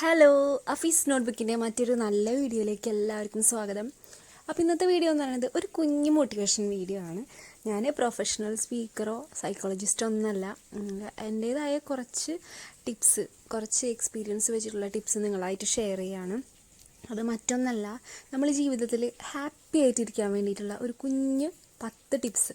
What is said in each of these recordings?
Hello, Afees നോട്ട്ബുക്കിൻ്റെ മറ്റൊരു നല്ല വീഡിയോയിലേക്ക് എല്ലാവർക്കും സ്വാഗതം. അപ്പോൾ ഇന്നത്തെ വീഡിയോ എന്ന് പറയുന്നത് ഒരു കുഞ്ഞു മോട്ടിവേഷൻ വീഡിയോ ആണ്. ഞാൻ പ്രൊഫഷണൽ സ്പീക്കറോ സൈക്കോളജിസ്റ്റോ ഒന്നല്ല. എൻ്റേതായ കുറച്ച് എക്സ്പീരിയൻസ് വെച്ചിട്ടുള്ള ടിപ്സ് നിങ്ങളായിട്ട് ഷെയർ ചെയ്യുകയാണ്. അത് മറ്റൊന്നല്ല, നമ്മൾ ജീവിതത്തിൽ ഹാപ്പി ആയിട്ടിരിക്കാൻ വേണ്ടിയിട്ടുള്ള ഒരു കുഞ്ഞ് 10 ടിപ്സ്.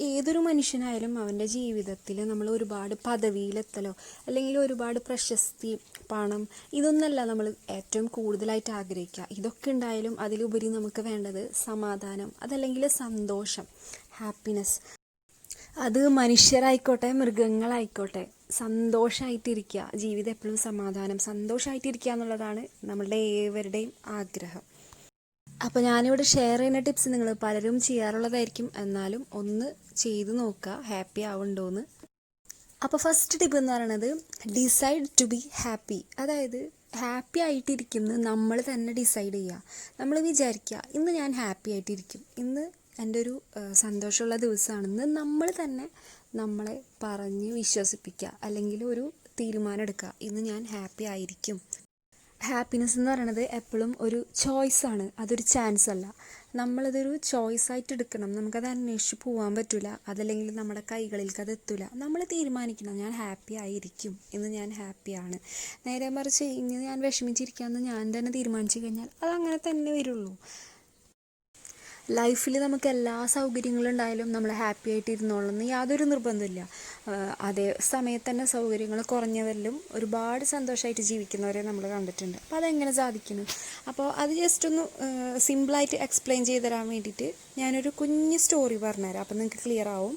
ഏതൊരു മനുഷ്യനായാലും അവൻ്റെ ജീവിതത്തിൽ നമ്മൾ ഒരുപാട് പദവിയിലെത്തലോ അല്ലെങ്കിൽ ഒരുപാട് പ്രശസ്തി, പണം, ഇതൊന്നല്ല നമ്മൾ ഏറ്റവും കൂടുതലായിട്ട് ആഗ്രഹിക്കുക. ഇതൊക്കെ ഉണ്ടായാലും അതിലുപരി നമുക്ക് വേണ്ടത് സമാധാനം, അതല്ലെങ്കിൽ സന്തോഷം, ഹാപ്പിനെസ്. അത് മനുഷ്യരായിക്കോട്ടെ മൃഗങ്ങളായിക്കോട്ടെ സന്തോഷമായിട്ടിരിക്കുക. ജീവിതം എപ്പോഴും സന്തോഷമായിട്ടിരിക്കുക എന്നുള്ളതാണ് നമ്മളുടെ ഏവരുടെയും ആഗ്രഹം. അപ്പോൾ ഞാനിവിടെ ഷെയർ ചെയ്യുന്ന ടിപ്സ് നിങ്ങൾ പലരും ചെയ്യാറുള്ളതായിരിക്കും, എന്നാലും ഒന്ന് ചെയ്ത് നോക്കുക ഹാപ്പി ആവുന്നുണ്ടോയെന്ന്. അപ്പോൾ ഫസ്റ്റ് ടിപ്പ് എന്ന് പറയുന്നത് ഡിസൈഡ് ടു ബി ഹാപ്പി. അതായത് ഹാപ്പി ആയിട്ടിരിക്കുന്നത് നമ്മൾ തന്നെ ഡിസൈഡ് ചെയ്യുക. നമ്മൾ വിചാരിക്കുക ഇന്ന് ഞാൻ ഹാപ്പി ആയിട്ടിരിക്കും, ഇന്ന് എൻ്റെ ഒരു സന്തോഷമുള്ള ദിവസമാണെന്ന് നമ്മൾ തന്നെ നമ്മളെ പറഞ്ഞ് വിശ്വസിപ്പിക്കുക, അല്ലെങ്കിൽ ഒരു തീരുമാനം എടുക്കുക, ഇന്ന് ഞാൻ ഹാപ്പി ആയിരിക്കും. ഹാപ്പിനെസ് എന്ന് പറയുന്നത് എപ്പോഴും ഒരു ചോയ്സാണ്, അതൊരു ചാൻസ് അല്ല. നമ്മളതൊരു ചോയ്സായിട്ട് എടുക്കണം. നമുക്കത് അന്വേഷിച്ച് പോകാൻ പറ്റില്ല, അതല്ലെങ്കിൽ നമ്മുടെ കൈകളിലേക്ക് അത് എത്തില്ല. നമ്മൾ തീരുമാനിക്കണം ഞാൻ ഹാപ്പി ആയിരിക്കും, ഇന്ന് ഞാൻ ഹാപ്പിയാണ്. നേരെ മറിച്ച് ഇന്ന് ഞാൻ വിഷമിച്ചിരിക്കാമെന്ന് ഞാൻ തന്നെ തീരുമാനിച്ചു കഴിഞ്ഞാൽ അതങ്ങനെ തന്നെ വരുള്ളൂ. ലൈഫിൽ നമുക്ക് എല്ലാ സൗകര്യങ്ങളും ഉണ്ടായാലും നമ്മൾ ഹാപ്പി ആയിട്ട് ഇരുന്നോളെന്ന് യാതൊരു നിർബന്ധമില്ല. അതേ സമയത്ത് തന്നെ സൗകര്യങ്ങൾ കുറഞ്ഞവരിലും ഒരുപാട് സന്തോഷമായിട്ട് ജീവിക്കുന്നവരെ നമ്മൾ കണ്ടിട്ടുണ്ട്. അപ്പോൾ അതെങ്ങനെ സാധിക്കുന്നു? അപ്പോൾ അത് ജസ്റ്റ് ഒന്ന് സിമ്പിളായിട്ട് എക്സ്പ്ലെയിൻ ചെയ്ത് തരാൻ വേണ്ടിയിട്ട് ഞാനൊരു കുഞ്ഞ് സ്റ്റോറി പറഞ്ഞുതരാം, അപ്പോൾ നിങ്ങൾക്ക് ക്ലിയർ ആവും.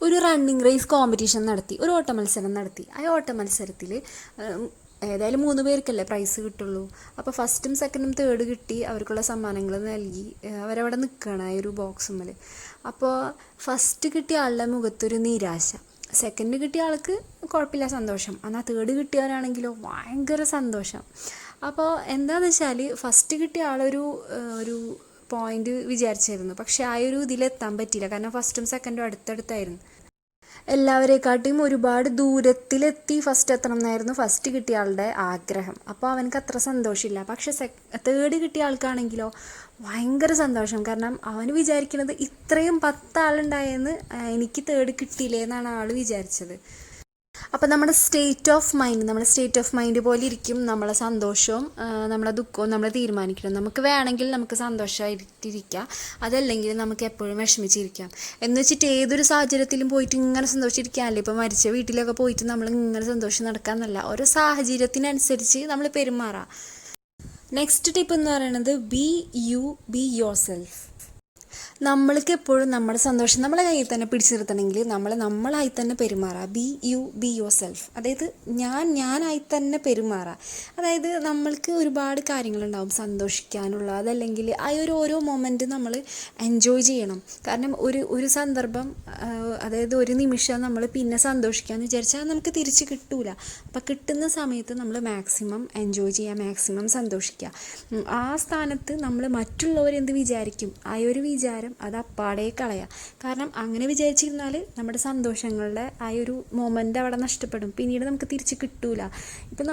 ഒരു റണ്ണിങ് റേസ് കോമ്പറ്റീഷൻ നടത്തി, ഒരു ഓട്ട മത്സരം നടത്തി. ആ ഓട്ട മത്സരത്തിൽ ഏതായാലും 3 പേർക്കല്ലേ പ്രൈസ് കിട്ടുള്ളൂ. അപ്പോൾ ഫസ്റ്റും സെക്കൻഡും തേർഡ് കിട്ടി, അവർക്കുള്ള സമ്മാനങ്ങൾ നൽകി. അവരവിടെ നിൽക്കുകയാണ് ആ ഒരു ബോക്സുമ്മൽ. അപ്പോൾ ഫസ്റ്റ് കിട്ടിയ ആളുടെ മുഖത്തൊരു നിരാശ, സെക്കൻഡ് കിട്ടിയ ആൾക്ക് കുഴപ്പമില്ല സന്തോഷം, എന്നാൽ തേർഡ് കിട്ടിയവരാണെങ്കിലോ ഭയങ്കര സന്തോഷം. അപ്പോൾ എന്താണെന്ന് വെച്ചാൽ ഫസ്റ്റ് കിട്ടിയ ആളൊരു പോയിന്റ് വിചാരിച്ചായിരുന്നു, പക്ഷേ ആ ഒരു ഇതിലെത്താൻ പറ്റിയില്ല, കാരണം ഫസ്റ്റും സെക്കൻഡും അടുത്തടുത്തായിരുന്നു. എല്ലാവരെക്കാട്ടിയും ഒരുപാട് ദൂരത്തിലെത്തി ഫസ്റ്റ് എത്തണം എന്നായിരുന്നു ഫസ്റ്റ് കിട്ടിയ ആളുടെ ആഗ്രഹം. അപ്പോൾ അവനക്ക് അത്ര സന്തോഷമില്ല. പക്ഷെ തേർഡ് കിട്ടിയ ആൾക്കാണെങ്കിലോ ഭയങ്കര സന്തോഷം, കാരണം അവന് വിചാരിക്കുന്നത് ഇത്രയും 10 ആളുണ്ടായെന്ന് എനിക്ക് തേർഡ് കിട്ടിയില്ലേ എന്നാണ് ആൾ വിചാരിച്ചത്. അപ്പോൾ നമ്മുടെ സ്റ്റേറ്റ് ഓഫ് മൈൻഡ് പോലെ ഇരിക്കും നമ്മളെ സന്തോഷവും നമ്മളെ ദുഃഖവും നമ്മൾ തീരുമാനിക്കണം. നമുക്ക് വേണമെങ്കിൽ നമുക്ക് സന്തോഷമായിട്ടിരിക്കാം, അതല്ലെങ്കിൽ നമുക്ക് എപ്പോഴും വിഷമിച്ചിരിക്കാം. എന്ന് വെച്ചിട്ട് ഏതൊരു സാഹചര്യത്തിലും പോയിട്ട് ഇങ്ങനെ സന്തോഷിച്ചിരിക്കാനല്ലേ. ഇപ്പോൾ മരിച്ച വീട്ടിലൊക്കെ പോയിട്ട് നമ്മൾ ഇങ്ങനെ സന്തോഷം നടക്കാമെന്നല്ല, ഓരോ സാഹചര്യത്തിനനുസരിച്ച് നമ്മൾ പെരുമാറാം. നെക്സ്റ്റ് ടിപ്പ് എന്ന് പറയുന്നത് ബി യുവർ സെൽഫ്. നമ്മൾക്ക് എപ്പോഴും നമ്മുടെ സന്തോഷം നമ്മളെ കയ്യിൽ തന്നെ പിടിച്ചു നിർത്തണമെങ്കിൽ നമ്മളായി തന്നെ പെരുമാറുക. ബി യുവർ സെൽഫ്, അതായത് ഞാനായി തന്നെ പെരുമാറുക. അതായത് നമ്മൾക്ക് ഒരുപാട് കാര്യങ്ങളുണ്ടാവും സന്തോഷിക്കാനുള്ള, അതല്ലെങ്കിൽ ആ ഓരോ മൊമെൻറ്റ് നമ്മൾ എൻജോയ് ചെയ്യണം. കാരണം ഒരു സന്ദർഭം, അതായത് ഒരു നിമിഷം നമ്മൾ പിന്നെ സന്തോഷിക്കാമെന്ന് വിചാരിച്ചാൽ നമുക്ക് തിരിച്ച് കിട്ടൂല. അപ്പം കിട്ടുന്ന സമയത്ത് നമ്മൾ മാക്സിമം എൻജോയ് ചെയ്യുക, മാക്സിമം സന്തോഷിക്കുക. ആ സ്ഥാനത്ത് നമ്മൾ മറ്റുള്ളവരെന്ത് വിചാരിക്കും ആ ഒരു വിചാരം അത് അപ്പാടെ കളയുക. കാരണം അങ്ങനെ വിചാരിച്ചിരുന്നാൽ നമ്മുടെ സന്തോഷങ്ങളുടെ ആ ഒരു മൊമെൻ്റ് അവിടെ നഷ്ടപ്പെടും, പിന്നീട് നമുക്ക് തിരിച്ച് കിട്ടൂല. ഇപ്പം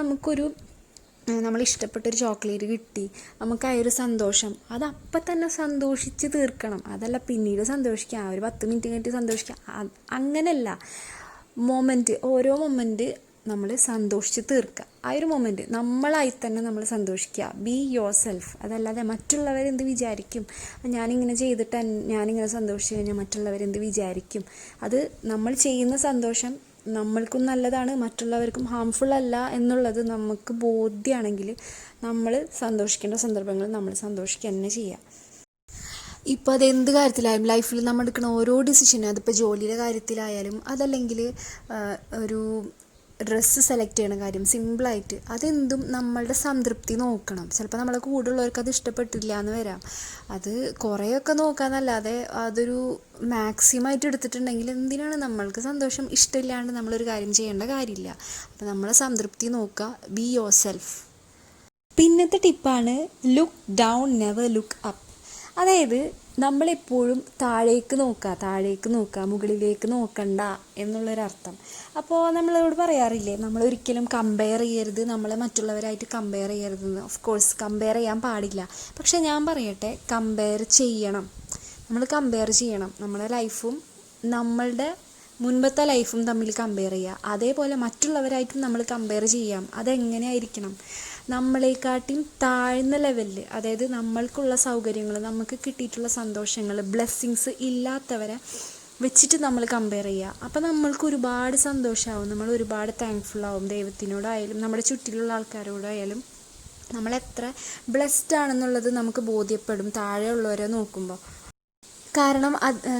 നമ്മൾ ഇഷ്ടപ്പെട്ടൊരു ചോക്ലേറ്റ് കിട്ടി, നമുക്ക് ആ ഒരു സന്തോഷം അത് അപ്പം തന്നെ സന്തോഷിച്ച് തീർക്കണം, അതല്ല പിന്നീട് സന്തോഷിക്കുക, ഒരു 10 മിനിറ്റ് കഴിഞ്ഞിട്ട് സന്തോഷിക്കുക, അങ്ങനെയല്ല. ഓരോ മൊമെൻറ്റ് നമ്മൾ സന്തോഷിച്ച് തീർക്കുക. ആ ഒരു മൊമെൻറ്റ് നമ്മളായി തന്നെ നമ്മൾ സന്തോഷിക്കുക. ബി യുവർ സെൽഫ്, അതല്ലാതെ മറ്റുള്ളവരെന്ത് വിചാരിക്കും, ഞാനിങ്ങനെ ചെയ്തിട്ട് ഞാനിങ്ങനെ സന്തോഷിച്ച് കഴിഞ്ഞാൽ മറ്റുള്ളവരെന്ത് വിചാരിക്കും. അത് നമ്മൾ ചെയ്യുന്ന സന്തോഷം നമ്മൾക്കും നല്ലതാണ്, മറ്റുള്ളവർക്കും ഹാംഫുൾ അല്ല എന്നുള്ളത് നമുക്ക് ബോധ്യമാണെങ്കിൽ നമ്മൾ സന്തോഷിക്കേണ്ട സന്ദർഭങ്ങളിൽ നമ്മൾ സന്തോഷിക്കുക തന്നെ ചെയ്യുക. ഇപ്പോൾ അതെന്ത് കാര്യത്തിലായാലും ലൈഫിൽ നമ്മൾ എടുക്കുന്ന ഓരോ ഡിസിഷനും, അതിപ്പോൾ ജോലിയുടെ കാര്യത്തിലായാലും അതല്ലെങ്കിൽ ഒരു ഡ്രസ്സ് സെലക്ട് ചെയ്യണ കാര്യം, സിമ്പിളായിട്ട് അതെന്തും നമ്മളുടെ സംതൃപ്തി നോക്കണം. ചിലപ്പോൾ നമ്മളെ കൂടുള്ളവർക്ക് അത് ഇഷ്ടപ്പെട്ടില്ല എന്ന് വരാം. അത് കുറേയൊക്കെ നോക്കാമെന്നല്ലാതെ അതൊരു മാക്സിമമായിട്ട് എടുത്തിട്ടുണ്ടെങ്കിൽ എന്തിനാണ് നമ്മൾക്ക് സന്തോഷം ഇഷ്ടമില്ലാണ്ട് നമ്മളൊരു കാര്യം ചെയ്യേണ്ട കാര്യമില്ല. അപ്പോൾ നമ്മളെ സംതൃപ്തി നോക്കുക. Be your self. പിന്നത്തെ ടിപ്പാണ് look down never look up. അതായത് നമ്മളെപ്പോഴും താഴേക്ക് നോക്കുക, മുകളിലേക്ക് നോക്കണ്ട എന്നുള്ളൊരർത്ഥം. അപ്പോൾ നമ്മളോട് പറയാറില്ലേ, നമ്മളൊരിക്കലും കമ്പയർ ചെയ്യരുത്, നമ്മളെ മറ്റുള്ളവരായിട്ട് കമ്പയർ ചെയ്യരുതെന്ന്. ഓഫ് കോഴ്സ് കമ്പയർ ചെയ്യാൻ പാടില്ല. പക്ഷെ ഞാൻ പറയട്ടെ, കമ്പയർ ചെയ്യണം. നമ്മൾ കമ്പയർ ചെയ്യണം. നമ്മുടെ ലൈഫും നമ്മളുടെ മുൻപത്തെ ലൈഫും തമ്മിൽ കമ്പയർ ചെയ്യുക. അതേപോലെ മറ്റുള്ളവരായിട്ടും നമ്മൾ കമ്പയർ ചെയ്യാം. അതെങ്ങനെയായിരിക്കണം? നമ്മളെക്കാട്ടിയും താഴ്ന്ന ലെവലിൽ, അതായത് നമ്മൾക്കുള്ള സൗകര്യങ്ങൾ, നമുക്ക് കിട്ടിയിട്ടുള്ള സന്തോഷങ്ങൾ, ബ്ലെസ്സിങ്സ് ഇല്ലാത്തവരെ വെച്ചിട്ട് നമ്മൾ കമ്പയർ ചെയ്യുക. അപ്പോൾ നമ്മൾക്ക് ഒരുപാട് സന്തോഷമാവും, നമ്മൾ ഒരുപാട് താങ്ക്ഫുള്ളാവും ദൈവത്തിനോടായാലും നമ്മുടെ ചുറ്റിലുള്ള ആൾക്കാരോടായാലും. നമ്മളെത്ര ബ്ലെസ്ഡ് ആണെന്നുള്ളത് നമുക്ക് ബോധ്യപ്പെടും താഴെയുള്ളവരെ നോക്കുമ്പോൾ. കാരണം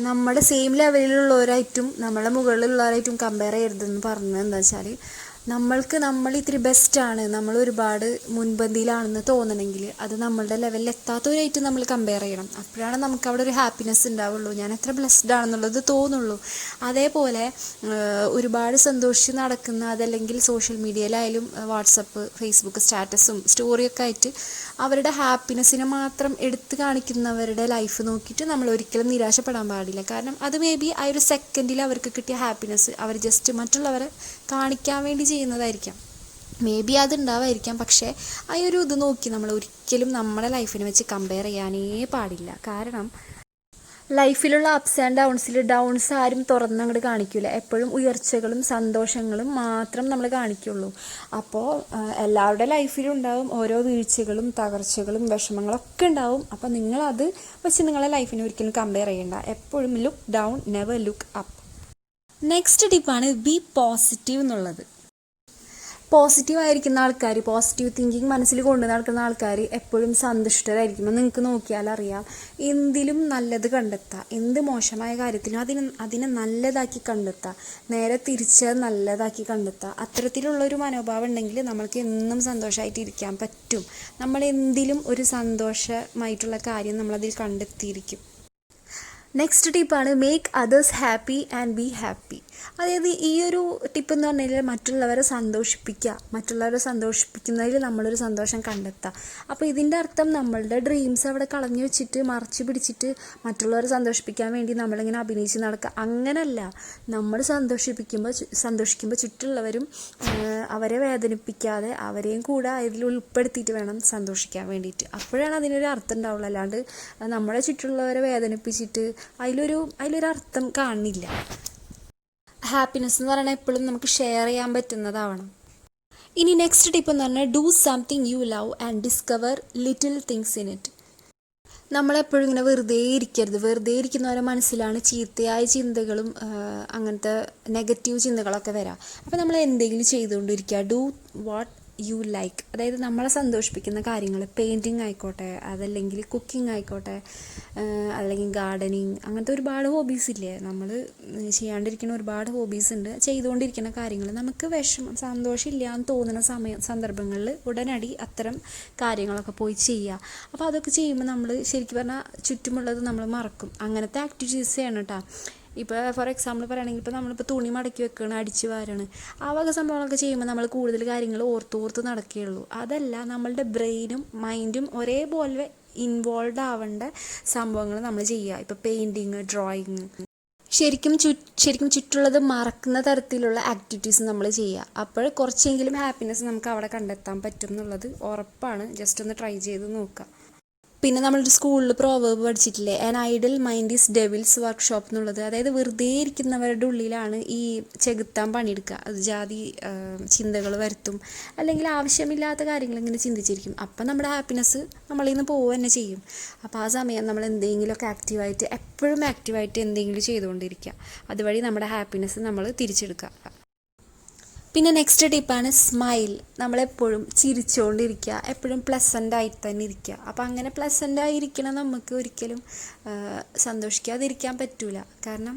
നമ്മുടെ സെയിം ലെവലിലുള്ളവരായിട്ടും നമ്മളെ മുകളിലുള്ളവരായിട്ടും കമ്പയർ ചെയ്യരുതെന്ന് പറഞ്ഞത് എന്താ വെച്ചാൽ, നമ്മൾ ഇത്തിരി ബെസ്റ്റാണ്, നമ്മൾ ഒരുപാട് മുൻപന്തിയിലാണെന്ന് തോന്നണമെങ്കിൽ അത് നമ്മളുടെ ലെവലിൽ എത്താത്തവരായിട്ട് നമ്മൾ കമ്പയർ ചെയ്യണം. അപ്പോഴാണ് നമുക്ക് അവിടെ ഒരു ഹാപ്പിനെസ് ഉണ്ടാവുള്ളൂ, ഞാൻ എത്ര ബ്ലെസ്ഡ് ആണെന്നുള്ളത് തോന്നുള്ളൂ. അതേപോലെ ഒരുപാട് സന്തോഷിച്ച് നടക്കുന്ന, അതല്ലെങ്കിൽ സോഷ്യൽ മീഡിയയിലായാലും വാട്സപ്പ്, ഫേസ്ബുക്ക് സ്റ്റാറ്റസും സ്റ്റോറിയൊക്കെ ആയിട്ട് അവരുടെ ഹാപ്പിനെസ്സിനെ മാത്രം എടുത്തു കാണിക്കുന്നവരുടെ ലൈഫ് നോക്കിയിട്ട് നമ്മൾ ഒരിക്കലും നിരാശപ്പെടാൻ പാടില്ല. കാരണം അത് മേ ബി ആ ഒരു സെക്കൻഡിൽ അവർക്ക് കിട്ടിയ ഹാപ്പിനെസ് അവർ ജസ്റ്റ് മറ്റുള്ളവരെ കാണിക്കാൻ വേണ്ടി ചെയ്യുന്നതായിരിക്കാം. May be അതുണ്ടാവായിരിക്കാം. പക്ഷേ ആ ഒരു ഇത് നോക്കി നമ്മൾ ഒരിക്കലും നമ്മുടെ ലൈഫിനെ വെച്ച് കമ്പയർ ചെയ്യാനേ പാടില്ല. കാരണം ലൈഫിലുള്ള അപ്സ് ആൻഡ് ഡൗൺസ് ആരും തുറന്നങ്ങോട്ട് കാണിക്കില്ല. എപ്പോഴും ഉയർച്ചകളും സന്തോഷങ്ങളും മാത്രം നമ്മൾ കാണിക്കുള്ളൂ. അപ്പോൾ എല്ലാവരുടെ ലൈഫിലും ഉണ്ടാവും ഓരോ വീഴ്ചകളും തകർച്ചകളും വിഷമങ്ങളൊക്കെ ഉണ്ടാവും. അപ്പോൾ നിങ്ങളത് വെച്ച് നിങ്ങളെ ലൈഫിനെ ഒരിക്കലും കമ്പയർ ചെയ്യണ്ട. എപ്പോഴും look down, never look up. Next ടിപ്പാണ് ബി പോസിറ്റീവ് എന്നുള്ളത്. പോസിറ്റീവായിരിക്കുന്ന ആൾക്കാർ, പോസിറ്റീവ് തിങ്കിങ് മനസ്സിൽ കൊണ്ടു നടക്കുന്ന ആൾക്കാർ എപ്പോഴും സന്തുഷ്ടരായിരിക്കും. നിങ്ങൾക്ക് നോക്കിയാൽ അറിയാം. എന്തിലും നല്ലത് കണ്ടെത്തുക, എന്ത് മോശമായ കാര്യത്തിലും അതിനെ നല്ലതാക്കി കണ്ടെത്തുക, നേരെ തിരിച്ച് നല്ലതാക്കി കണ്ടെത്തുക. അത്തരത്തിലുള്ളൊരു മനോഭാവം ഉണ്ടെങ്കിൽ നമ്മൾക്ക് എന്നും സന്തോഷമായിട്ട് ഇരിക്കാൻ പറ്റും. നമ്മൾ എന്തിലും ഒരു സന്തോഷമായിട്ടുള്ള കാര്യം നമ്മളതിൽ കണ്ടെത്തിയിരിക്കും. നെക്സ്റ്റ് ടിപ്പാണ് make others happy and be happy. അതായത് ഈ ഒരു ടിപ്പ് എന്ന് പറഞ്ഞു കഴിഞ്ഞാൽ മറ്റുള്ളവരെ സന്തോഷിപ്പിക്കുന്നതിൽ നമ്മളൊരു സന്തോഷം കണ്ടെത്തുക. അപ്പോൾ ഇതിൻ്റെ അർത്ഥം നമ്മളുടെ ഡ്രീംസ് അവിടെ കളഞ്ഞു വെച്ചിട്ട് മറച്ചു പിടിച്ചിട്ട് മറ്റുള്ളവരെ സന്തോഷിപ്പിക്കാൻ വേണ്ടി നമ്മളിങ്ങനെ അഭിനയിച്ച് നടക്കുക, അങ്ങനല്ല. നമ്മൾ സന്തോഷിക്കുമ്പോൾ ചുറ്റുള്ളവരും അവരെ വേദനിപ്പിക്കാതെ അവരെയും കൂടെ അതിൽ ഉൾപ്പെടുത്തിയിട്ട് വേണം സന്തോഷിക്കാൻ വേണ്ടിയിട്ട്. അപ്പോഴാണ് അതിനൊരു അർത്ഥം ഉണ്ടാവുള്ളൂ. അല്ലാണ്ട് നമ്മളെ ചുറ്റുള്ളവരെ വേദനിപ്പിച്ചിട്ട് അതിലൊരു അർത്ഥം കാണില്ല. ഹാപ്പിനെസ് എന്ന് പറയുന്നത് എപ്പോഴും നമുക്ക് ഷെയർ ചെയ്യാൻ പറ്റുന്നതാവണം. ഇനി നെക്സ്റ്റ് ടിപ്പ് എന്ന് പറഞ്ഞാൽ do something you love and discover little things in it. നമ്മളെപ്പോഴും ഇങ്ങനെ വെറുതെ ഇരിക്കരുത്. വെറുതെ ഇരിക്കുന്നവരുടെ മനസ്സിലാണ് ചീത്തയായ ചിന്തകളും അങ്ങനത്തെ നെഗറ്റീവ് ചിന്തകളൊക്കെ വരാം. അപ്പോൾ നമ്മൾ എന്തെങ്കിലും ചെയ്തുകൊണ്ടിരിക്കുക. ഡു വാട്ട് യു ലൈക്ക്, അതായത് നമ്മളെ സന്തോഷിപ്പിക്കുന്ന കാര്യങ്ങൾ, പെയിൻറ്റിങ് ആയിക്കോട്ടെ, അതല്ലെങ്കിൽ കുക്കിംഗ് ആയിക്കോട്ടെ, അല്ലെങ്കിൽ ഗാർഡനിങ്, അങ്ങനത്തെ ഒരുപാട് ഹോബീസ് ഇല്ലേ. നമ്മൾ ചെയ്യാണ്ടിരിക്കുന്ന ഒരുപാട് ഹോബീസ് ഉണ്ട്. ചെയ്തുകൊണ്ടിരിക്കുന്ന കാര്യങ്ങൾ നമുക്ക് സന്തോഷമില്ല എന്ന് തോന്നുന്ന സന്ദർഭങ്ങളിൽ ഉടനടി അത്തരം കാര്യങ്ങളൊക്കെ പോയി ചെയ്യുക. അപ്പോൾ അതൊക്കെ ചെയ്യുമ്പോൾ നമ്മൾ ശരിക്കും പറഞ്ഞാൽ ചുറ്റുമുള്ളത് നമ്മൾ മറക്കും. അങ്ങനത്തെ ആക്ടിവിറ്റീസ് ചെയ്യണം കേട്ടോ. ഇപ്പോൾ ഫോർ എക്സാമ്പിൾ പറയുകയാണെങ്കിൽ ഇപ്പോൾ നമ്മളിപ്പോൾ തുണി മടക്കി വെക്കുകയാണ്, അടിച്ച് വാരാണ്, ആ വക സംഭവങ്ങളൊക്കെ ചെയ്യുമ്പോൾ നമ്മൾ കൂടുതൽ കാര്യങ്ങൾ ഓർത്തോർത്ത് നടക്കുകയുള്ളൂ. അതല്ല, നമ്മളുടെ ബ്രെയിനും മൈൻഡും ഒരേപോലെ ഇൻവോൾവ് ആവേണ്ട സംഭവങ്ങൾ നമ്മൾ ചെയ്യുക. ഇപ്പോൾ പെയിൻറ്റിങ്, ഡ്രോയിങ്, ശരിക്കും ചുറ്റുള്ളത് മറക്കുന്ന തരത്തിലുള്ള ആക്ടിവിറ്റീസ് നമ്മൾ ചെയ്യുക. അപ്പോൾ കുറച്ചെങ്കിലും ഹാപ്പിനെസ് നമുക്ക് അവിടെ കണ്ടെത്താൻ പറ്റും എന്നുള്ളത് ഉറപ്പാണ്. ജസ്റ്റ് ഒന്ന് ട്രൈ ചെയ്ത് നോക്കുക. പിന്നെ നമ്മളൊരു സ്കൂളിൽ പ്രോവേർബ് പഠിച്ചിട്ടില്ലേ, an idle mind is devil's workshop എന്നുള്ളത്. അതായത് വെറുതെ ഇരിക്കുന്നവരുടെ ഉള്ളിലാണ് ഈ ചെകുത്താൻ പണിയെടുക്കുക. അത് ജാതി ചിന്തകൾ വരുത്തും, അല്ലെങ്കിൽ ആവശ്യമില്ലാത്ത കാര്യങ്ങൾ ഇങ്ങനെ ചിന്തിച്ചിരിക്കും. അപ്പം നമ്മുടെ ഹാപ്പിനെസ് നമ്മളിൽ നിന്ന് പോവുക തന്നെ ചെയ്യും. അപ്പോൾ ആ സമയം നമ്മൾ എന്തെങ്കിലുമൊക്കെ എപ്പോഴും ആക്റ്റീവായിട്ട് എന്തെങ്കിലും ചെയ്തുകൊണ്ടിരിക്കുക. അതുവഴി നമ്മുടെ ഹാപ്പിനെസ് നമ്മൾ തിരിച്ചെടുക്കുക. പിന്നെ നെക്സ്റ്റ് ടിപ്പാണ് സ്മൈൽ. നമ്മളെപ്പോഴും ചിരിച്ചുകൊണ്ടിരിക്കുക, എപ്പോഴും പ്ലസൻ്റായിട്ട് തന്നെ ഇരിക്കുക. അപ്പോൾ അങ്ങനെ പ്ലസൻ്റായിരിക്കണം നമുക്ക് ഒരിക്കലും സന്തോഷിക്കാതിരിക്കാൻ പറ്റില്ല. കാരണം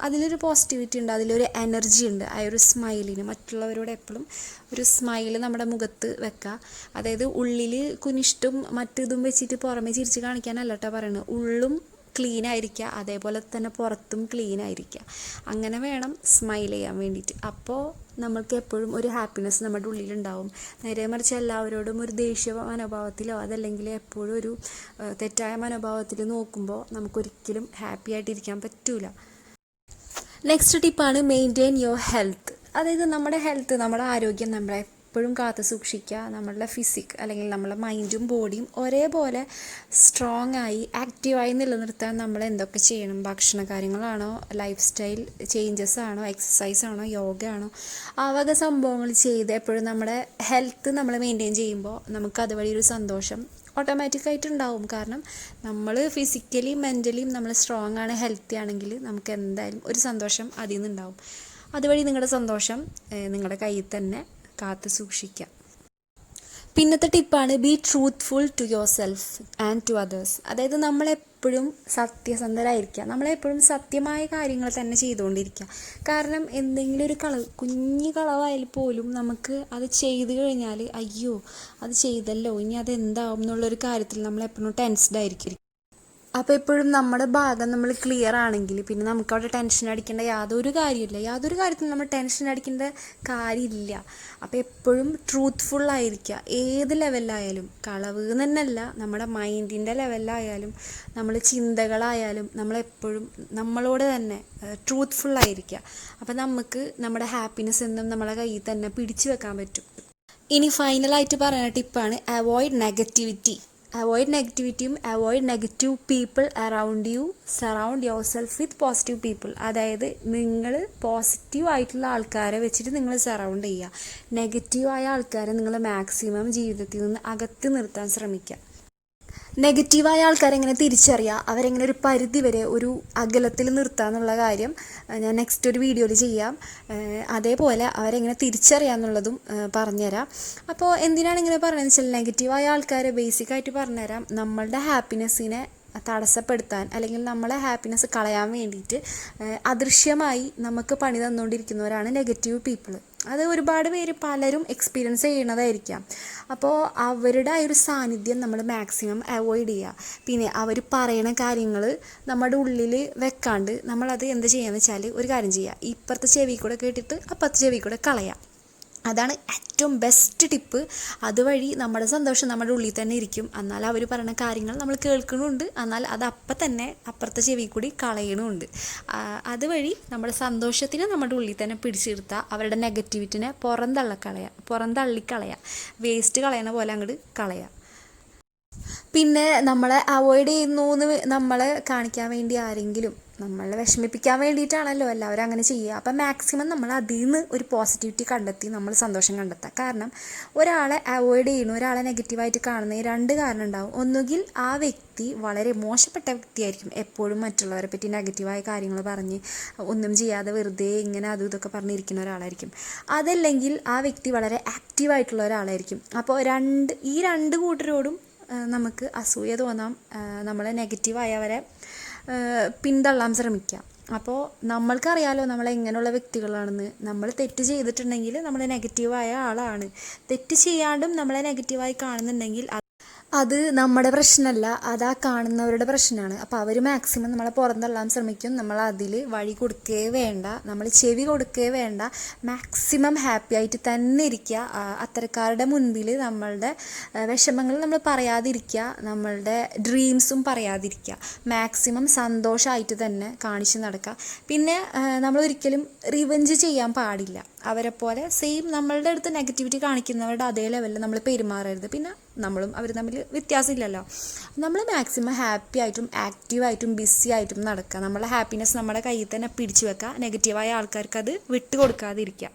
അതിലൊരു പോസിറ്റിവിറ്റി ഉണ്ട്, അതിലൊരു എനർജി ഉണ്ട്. ആ ഒരു സ്മൈലിന് മറ്റുള്ളവരോട് എപ്പോഴും ഒരു സ്മൈൽ നമ്മുടെ മുഖത്ത് വെക്കുക. അതായത് ഉള്ളിൽ കുനിഷ്ടും മറ്റിതും വെച്ചിട്ട് പുറമെ ചിരിച്ച് കാണിക്കാനല്ല കേട്ടോ പറയുന്നത്. ഉള്ളും ക്ലീൻ ആയിരിക്കുക, അതേപോലെ തന്നെ പുറത്തും ക്ലീൻ ആയിരിക്കുക. അങ്ങനെ വേണം സ്മൈൽ ചെയ്യാൻ വേണ്ടിയിട്ട്. അപ്പോൾ നമ്മൾക്ക് എപ്പോഴും ഒരു ഹാപ്പിനെസ് നമ്മുടെ ഉള്ളിലുണ്ടാവും. നേരെ മറിച്ച് എല്ലാവരോടും ഒരു ദേഷ്യ മനോഭാവത്തിലോ അതല്ലെങ്കിൽ എപ്പോഴും ഒരു തെറ്റായ മനോഭാവത്തിൽ നോക്കുമ്പോൾ നമുക്കൊരിക്കലും ഹാപ്പി ആയിട്ടിരിക്കാൻ പറ്റൂല. നെക്സ്റ്റ് ടിപ്പാണ് മെയിൻറ്റെയിൻ യുവർ ഹെൽത്ത്. അതായത് നമ്മുടെ ഹെൽത്ത്, നമ്മുടെ ആരോഗ്യം നമ്മളെ എപ്പോഴും കാത്തു സൂക്ഷിക്കുക. നമ്മളുടെ ഫിസിക് അല്ലെങ്കിൽ നമ്മളെ മൈൻഡും ബോഡിയും ഒരേപോലെ സ്ട്രോങ് ആയി ആക്റ്റീവായി നിലനിർത്താൻ നമ്മൾ എന്തൊക്കെ ചെയ്യണം? ഭക്ഷണ കാര്യങ്ങളാണോ, ലൈഫ് സ്റ്റൈൽ ചേഞ്ചസ് ആണോ, എക്സസൈസ് ആണോ, യോഗ ആണോ, ആ വക സംഭവങ്ങൾ ചെയ്ത് എപ്പോഴും നമ്മുടെ ഹെൽത്ത് നമ്മൾ മെയിൻറ്റെയിൻ ചെയ്യുമ്പോൾ നമുക്ക് അതുവഴി ഒരു സന്തോഷം ഓട്ടോമാറ്റിക്കായിട്ട് ഉണ്ടാവും. കാരണം നമ്മൾ ഫിസിക്കലി മെൻ്റലിയും നമ്മൾ സ്ട്രോങ് ആണ്, ഹെൽത്തി ആണെങ്കിൽ നമുക്ക് എന്തായാലും ഒരു സന്തോഷം അതിൽ നിന്നുണ്ടാവും. അതുവഴി നിങ്ങളുടെ സന്തോഷം നിങ്ങളുടെ കയ്യിൽ തന്നെ കാത്തു സൂക്ഷിക്കുക. പിന്നത്തെ ടിപ്പാണ് be truthful to yourself and to others. അതായത് നമ്മളെപ്പോഴും സത്യസന്ധരായിരിക്കുക, നമ്മളെപ്പോഴും സത്യമായ കാര്യങ്ങൾ തന്നെ ചെയ്തുകൊണ്ടിരിക്കുക. കാരണം എന്തെങ്കിലും ഒരു കുഞ്ഞു കളവായാൽ പോലും നമുക്ക് അത് ചെയ്തു കഴിഞ്ഞാൽ അയ്യോ അത് ചെയ്തല്ലോ, ഇനി അതെന്താവും എന്നുള്ളൊരു കാര്യത്തിൽ നമ്മളെപ്പോഴും ടെൻസ്ഡ് ആയിരിക്കും. അപ്പോൾ എപ്പോഴും നമ്മുടെ ഭാഗം നമ്മൾ ക്ലിയർ ആണെങ്കിൽ പിന്നെ നമുക്കവിടെ ടെൻഷൻ അടിക്കേണ്ട യാതൊരു കാര്യത്തിലും നമ്മൾ ടെൻഷൻ അടിക്കേണ്ട കാര്യമില്ല. അപ്പോൾ എപ്പോഴും ട്രൂത്ത്ഫുള്ളായിരിക്കുക. ഏത് ലെവലിലായാലും, കളവ് തന്നെയല്ല, നമ്മുടെ മൈൻഡിൻ്റെ ലെവലിലായാലും, നമ്മൾ ചിന്തകളായാലും നമ്മളെപ്പോഴും നമ്മളോട് തന്നെ ട്രൂത്ത്ഫുള്ളായിരിക്കുക. അപ്പോൾ നമുക്ക് നമ്മുടെ ഹാപ്പിനെസ് എന്നും നമ്മളെ കയ്യിൽ തന്നെ പിടിച്ചു വെക്കാൻ പറ്റും. ഇനി ഫൈനലായിട്ട് പറയുന്ന ടിപ്പാണ് അവോയ്ഡ് നെഗറ്റിവിറ്റിയും avoid negative people around you. Surround yourself with positive people. അതായത് നിങ്ങൾ പോസിറ്റീവ് ആയിട്ടുള്ള ആൾക്കാരെ വെച്ചിട്ട് നിങ്ങൾ സറൗണ്ട് ചെയ്യുക. നെഗറ്റീവായ ആൾക്കാരെ നിങ്ങൾ മാക്സിമം ജീവിതത്തിൽ നിന്ന് അകറ്റി നിർത്താൻ ശ്രമിക്കുക. നെഗറ്റീവായ ആൾക്കാരെങ്ങനെ തിരിച്ചറിയുക, അവരെങ്ങനെ ഒരു പരിധി വരെ ഒരു അകലത്തിൽ നിർത്തുക എന്നുള്ള കാര്യം ഞാൻ നെക്സ്റ്റ് ഒരു വീഡിയോയിൽ ചെയ്യാം. അതേപോലെ അവരെങ്ങനെ തിരിച്ചറിയുക എന്നുള്ളതും പറഞ്ഞുതരാം. അപ്പോൾ എന്തിനാണ് ഇങ്ങനെ പറയുന്നത് വെച്ചാൽ, നെഗറ്റീവായ ആൾക്കാരെ ബേസിക്കായിട്ട് പറഞ്ഞുതരാം. നമ്മളുടെ ഹാപ്പിനെസ്സിനെ തടസ്സപ്പെടുത്താൻ അല്ലെങ്കിൽ നമ്മളെ ഹാപ്പിനെസ് കളയാൻ വേണ്ടിയിട്ട് അദൃശ്യമായി നമുക്ക് പണി തന്നുകൊണ്ടിരിക്കുന്നവരാണ് നെഗറ്റീവ് പീപ്പിൾ. അത് ഒരുപാട് പേര് പലരും എക്സ്പീരിയൻസ് ചെയ്യണതായിരിക്കാം. അപ്പോൾ അവരുടെ ആ ഒരു സാന്നിധ്യം നമ്മൾ മാക്സിമം അവോയ്ഡ് ചെയ്യുക. പിന്നെ അവർ പറയണ കാര്യങ്ങൾ നമ്മുടെ ഉള്ളിൽ വെക്കാണ്ട് നമ്മളത് എന്ത് ചെയ്യാന്ന് വെച്ചാൽ ഒരു കാര്യം ചെയ്യുക, ഇപ്പുറത്തെ ചെവി കൂടെ കേട്ടിട്ട് അപ്പുറത്തെ ചെവി കൂടെ കളയാം. അതാണ് ഏറ്റവും ബെസ്റ്റ് ടിപ്പ്. അതുവഴി നമ്മുടെ സന്തോഷം നമ്മുടെ ഉള്ളിൽ തന്നെ ഇരിക്കും. എന്നാൽ അവർ പറയുന്ന കാര്യങ്ങൾ നമ്മൾ കേൾക്കണമുണ്ട്, എന്നാൽ അത് അപ്പം തന്നെ അപ്പുറത്തെ ചെവി കൂടി കളയണമുണ്ട്. അതുവഴി നമ്മുടെ സന്തോഷത്തിനെ നമ്മുടെ ഉള്ളിൽ തന്നെ പിടിച്ചെടുത്താൽ അവരുടെ നെഗറ്റിവിറ്റിനെ പുറന്തള്ളിക്കളയുക, വേസ്റ്റ് കളയണ പോലെ അങ്ങോട്ട് കളയുക. പിന്നെ നമ്മളെ അവോയ്ഡ് ചെയ്യുന്നു എന്ന് നമ്മളെ കാണിക്കാൻ വേണ്ടി ആരെങ്കിലും നമ്മളെ വിഷമിപ്പിക്കാൻ വേണ്ടിയിട്ടാണല്ലോ എല്ലാവരും അങ്ങനെ ചെയ്യുക. അപ്പം മാക്സിമം നമ്മൾ അതിൽ നിന്ന് ഒരു പോസിറ്റിവിറ്റി കണ്ടെത്തി നമ്മൾ സന്തോഷം കണ്ടെത്തുക. കാരണം ഒരാളെ അവോയ്ഡ് ചെയ്യുന്നു, ഒരാളെ നെഗറ്റീവായിട്ട് കാണുന്ന രണ്ട് കാരണം ഉണ്ടാവും. ഒന്നുകിൽ ആ വ്യക്തി വളരെ മോശപ്പെട്ട വ്യക്തിയായിരിക്കും, എപ്പോഴും മറ്റുള്ളവരെ പറ്റി നെഗറ്റീവായ കാര്യങ്ങൾ പറഞ്ഞ് ഒന്നും ചെയ്യാതെ വെറുതെ ഇങ്ങനെ അതും ഇതൊക്കെ പറഞ്ഞിരിക്കുന്ന ഒരാളായിരിക്കും. അതല്ലെങ്കിൽ ആ വ്യക്തി വളരെ ആക്റ്റീവായിട്ടുള്ള ഒരാളായിരിക്കും. അപ്പോൾ ഈ രണ്ട് കൂട്ടരോടും നമുക്ക് അസൂയ തോന്നാം, നമ്മളെ നെഗറ്റീവായവരെ പിന്തള്ളാൻ ശ്രമിക്കാം. അപ്പോൾ നമ്മൾക്കറിയാലോ നമ്മൾ എങ്ങനെയുള്ള വ്യക്തികളാണെന്ന്. നമ്മൾ തെറ്റ് ചെയ്തിട്ടുണ്ടെങ്കിൽ നമ്മൾ നെഗറ്റീവായ ആളാണ്. തെറ്റ് ചെയ്യാണ്ടും നമ്മളെ നെഗറ്റീവായി കാണുന്നുണ്ടെങ്കിൽ അത് നമ്മുടെ പ്രശ്നമല്ല, അതാ കാണുന്നവരുടെ പ്രശ്നമാണ്. അപ്പോൾ അവർ മാക്സിമം നമ്മളെ പുറന്തള്ളാൻ ശ്രമിക്കും. നമ്മൾ അതിൽ വഴി കൊടുക്കേ വേണ്ട, നമ്മൾ ചെവി കൊടുക്കേ വേണ്ട. മാക്സിമം ഹാപ്പി ആയിട്ട് തന്നെ ഇരിക്കുക. അത്തരക്കാരുടെ മുൻപിൽ നമ്മളുടെ വിഷമങ്ങൾ നമ്മൾ പറയാതിരിക്കുക, നമ്മളുടെ ഡ്രീംസും പറയാതിരിക്കുക. മാക്സിമം സന്തോഷമായിട്ട് തന്നെ കാണിച്ച് നടക്കുക. പിന്നെ നമ്മളൊരിക്കലും റിവെഞ്ച് ചെയ്യാൻ പാടില്ല. അവരെ പോലെ സെയിം നമ്മളുടെ അടുത്ത് നെഗറ്റിവിറ്റി കാണിക്കുന്നവരുടെ അതേ ലെവലിൽ നമ്മൾ പെരുമാറരുത്. പിന്നെ നമ്മളും അവർ തമ്മിൽ വ്യത്യാസമില്ലല്ലോ. നമ്മൾ മാക്സിമം ഹാപ്പി ആയിട്ടും ആക്റ്റീവായിട്ടും ബിസി ആയിട്ടും നടക്കുക. നമ്മളെ ഹാപ്പിനെസ് നമ്മുടെ കയ്യിൽ തന്നെ പിടിച്ചു വെക്കുക. നെഗറ്റീവായ ആൾക്കാർക്ക് അത് വിട്ടുകൊടുക്കാതിരിക്കുക.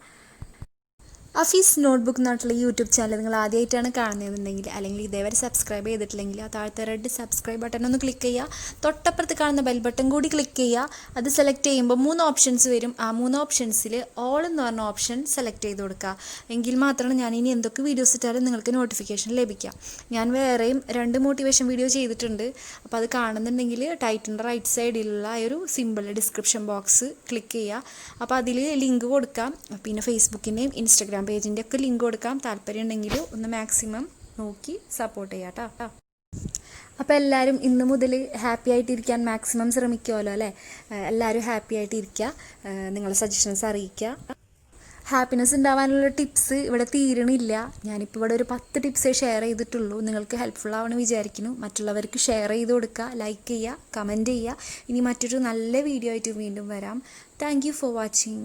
അഫീസ് നോട്ട്ബുക്ക് നാട്ടിലെ യൂട്യൂബ് ചാനൽ നിങ്ങൾ ആദ്യമായിട്ടാണ് കാണുന്നതെന്നുണ്ടെങ്കിൽ അല്ലെങ്കിൽ ഇതേവരെ സബ്സ്ക്രൈബ് ചെയ്തിട്ടില്ലെങ്കിൽ ആ താഴത്തെ റെഡ് സബ്സ്ക്രൈബ് ബട്ടൺ ഒന്ന് ക്ലിക്ക് ചെയ്യുക. തൊട്ടപ്പുറത്ത് കാണുന്ന ബെൽ ബട്ടൺ കൂടി ക്ലിക്ക് ചെയ്യുക. അത് സെലക്ട് ചെയ്യുമ്പോൾ 3 ഓപ്ഷൻസ് വരും. ആ 3 ഓപ്ഷൻസിൽ ഓൾ എന്ന് പറഞ്ഞ ഓപ്ഷൻ സെലക്ട് ചെയ്ത് കൊടുക്കുക. എങ്കിൽ മാത്രമാണ് ഞാൻ ഇനി എന്തൊക്കെ വീഡിയോസ് ഇട്ടാലും നിങ്ങൾക്ക് നോട്ടിഫിക്കേഷൻ ലഭിക്കുക. ഞാൻ വേറെയും 2 മോട്ടിവേഷൻ വീഡിയോ ചെയ്തിട്ടുണ്ട്. അപ്പോൾ അത് കാണുന്നുണ്ടെങ്കിൽ ടൈറ്റിൻ്റെ റൈറ്റ് സൈഡിലുള്ള ഒരു സിമ്പിൾ ഡിസ്ക്രിപ്ഷൻ ബോക്സ് ക്ലിക്ക് ചെയ്യുക. അപ്പോൾ അതിൽ ലിങ്ക് കൊടുക്കാം. പിന്നെ ഫേസ്ബുക്കിൻ്റെയും ഇൻസ്റ്റഗ്രാം പേജിൻ്റെ ഒക്കെ ലിങ്ക് കൊടുക്കാം. താല്പര്യം ഉണ്ടെങ്കിൽ ഒന്ന് മാക്സിമം നോക്കി സപ്പോർട്ട് ചെയ്യാം കേട്ടോ. അപ്പോൾ എല്ലാവരും ഇന്ന് മുതൽ ഹാപ്പി ആയിട്ടിരിക്കാൻ മാക്സിമം ശ്രമിക്കുമല്ലോ അല്ലേ? എല്ലാവരും ഹാപ്പി ആയിട്ടിരിക്കുക, നിങ്ങളുടെ സജഷൻസ് അറിയിക്കുക. ഹാപ്പിനെസ് ഉണ്ടാവാനുള്ള ടിപ്സ് ഇവിടെ തീരണില്ല. ഞാനിപ്പോൾ ഇവിടെ ഒരു 10 ടിപ്സേ ഷെയർ ചെയ്തിട്ടുള്ളൂ. നിങ്ങൾക്ക് ഹെൽപ്ഫുൾ ആവണമെന്ന് വിചാരിക്കുന്നു. മറ്റുള്ളവർക്ക് ഷെയർ ചെയ്ത് കൊടുക്കുക, ലൈക്ക് ചെയ്യുക, കമൻറ്റ് ചെയ്യുക. ഇനി മറ്റൊരു നല്ല വീഡിയോ ആയിട്ട് വീണ്ടും വരാം. Thank you for watching.